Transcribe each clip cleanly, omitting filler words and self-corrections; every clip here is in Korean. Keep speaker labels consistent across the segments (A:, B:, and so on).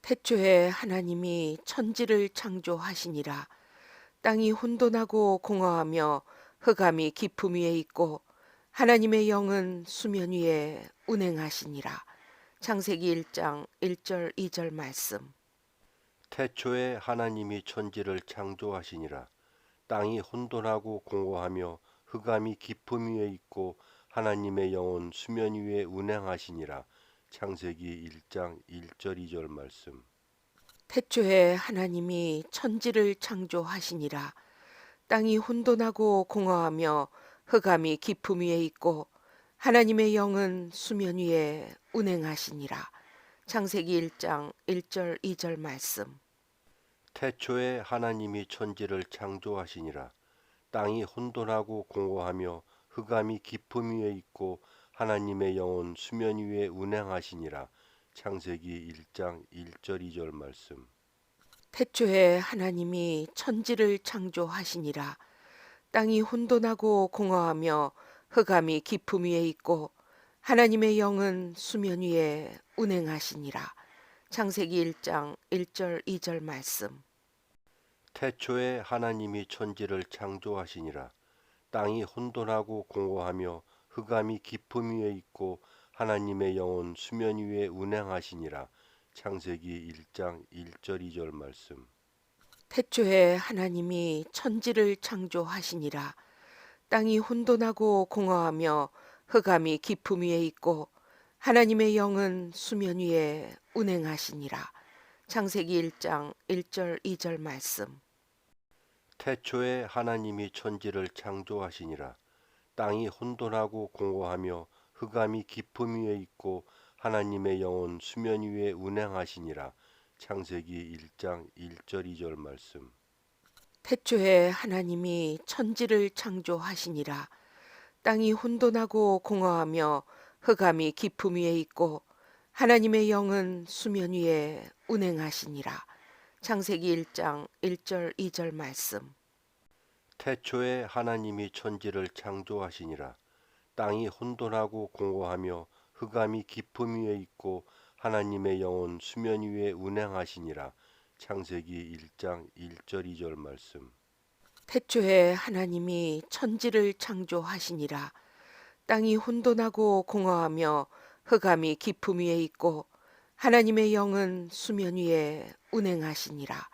A: 태초에 하나님이 천지를 창조하시니라. 땅이 혼돈하고 공허하며 흑암이 깊음 위에 있고 하나님의 영은 수면 위에 운행하시니라. 창세기 1장 1절 2절 말씀.
B: 태초에 하나님이 천지를 창조하시니라. 땅이 혼돈하고 공허하며 흑암이 깊음 위에 있고 하나님의 영은 수면 위에 운행하시니라. 창세기 1장 1절 2절 말씀.
A: 태초에 하나님이 천지를 창조하시니라. 땅이 혼돈하고 공허하며 흑암이 깊음 위에 있고 하나님의 영은 수면 위에 운행하시니라. 창세기 1장 1절 2절 말씀.
B: 태초에 하나님이 천지를 창조하시니라. 땅이 혼돈하고 공허하며 흑암이 깊음 위에 있고 하나님의 영은 수면 위에 운행하시니라. 창세기 1장 1절 2절 말씀.
A: 태초에 하나님이 천지를 창조하시니라. 땅이 혼돈하고 공허하며 흑암이 깊음 위에 있고 하나님의 영은 수면 위에 운행하시니라. 창세기 1장 1절 2절 말씀.
B: 태초에 하나님이 천지를 창조하시니라. 땅이 혼돈하고 공허하며 흑암이 깊음 위에 있고 하나님의 영은 수면 위에 운행하시니라. 창세기 1장 1절 2절 말씀.
A: 태초에 하나님이 천지를 창조하시니라. 땅이 혼돈하고 공허하며 흑암이 깊음 위에 있고 하나님의 영은 수면 위에 운행하시니라. 창세기 1장 1절 2절 말씀.
B: 태초에 하나님이 천지를 창조하시니라. 땅이 혼돈하고 공허하며 흑암이 깊음 위에 있고 하나님의 영은 수면 위에 운행하시니라. 창세기 1장 1절 2절 말씀.
A: 태초에 하나님이 천지를 창조하시니라. 땅이 혼돈하고 공허하며 흑암이 깊음 위에 있고 하나님의 영은 수면 위에 운행하시니라. 창세기 1장 1절 2절 말씀.
B: 태초에 하나님이 천지를 창조하시니라. 땅이 혼돈하고 공허하며 흑암이 깊음 위에 있고 하나님의 영은 수면 위에 운행하시니라. 창세기 1장 1절 2절 말씀.
A: 태초에 하나님이 천지를 창조하시니라. 땅이 혼돈하고 공허하며 흑암이 깊음 위에 있고 하나님의 영은 수면 위에 운행하시니라.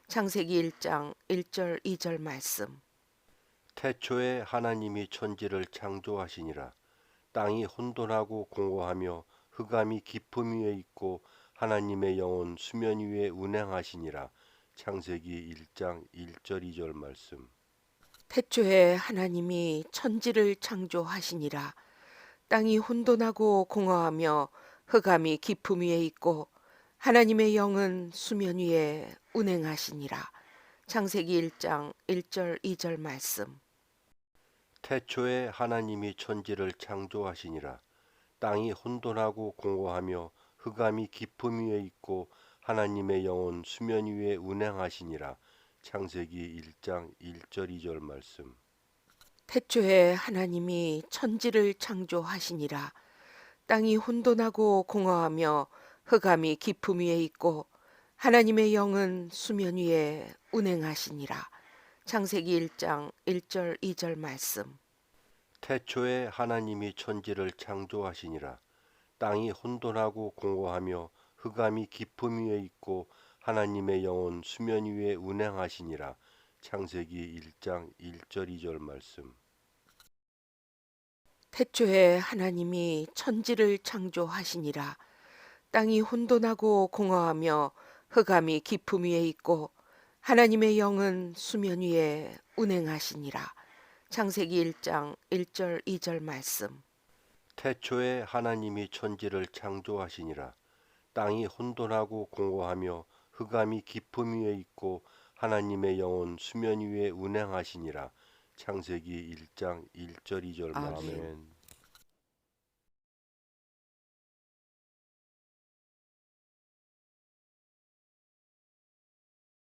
A: 창세기 1장 1절 2절 말씀.
B: 태초에 하나님이 천지를 창조하시니라. 땅이 혼돈하고 공허하며 흑암이 깊음 위에 있고 하나님의 영은 수면 위에 운행하시니라. 창세기 1장 1절 2절 말씀.
A: 태초에 하나님이 천지를 창조하시니라. 땅이 혼돈하고 공허하며 흑암이 깊음 위에 있고 하나님의 영은 수면 위에 운행하시니라. 창세기 1장 1절 2절 말씀.
B: 태초에 하나님이 천지를 창조하시니라. 땅이 혼돈하고 공허하며 흑암이 깊음 위에 있고 하나님의 영은 수면 위에 운행하시니라. 창세기 1장 1절 2절 말씀.
A: 태초에 하나님이 천지를 창조하시니라. 땅이 혼돈하고 공허하며 흑암이 깊음 위에 있고 하나님의 영은 수면 위에 운행하시니라. 창세기 1장 1절 2절 말씀.
B: 태초에 하나님이 천지를 창조하시니라. 땅이 혼돈하고 공허하며 흑암이 깊음 위에 있고 하나님의 영은 수면 위에 운행하시니라. 창세기 1장 1절 2절 말씀.
A: 태초에 하나님이 천지를 창조하시니라. 땅이 혼돈하고 공허하며 흑암이 깊음 위에 있고 하나님의 영은 수면 위에 운행하시니라. 창세기 1장 1절 2절 말씀.
B: 태초에 하나님이 천지를 창조하시니라. 땅이 혼돈하고 공허하며 흑암이 깊음 위에 있고 하나님의 영은 수면 위에 운행하시니라. 창세기 1장 1절 2절 말씀.
A: 아멘.
B: 아멘.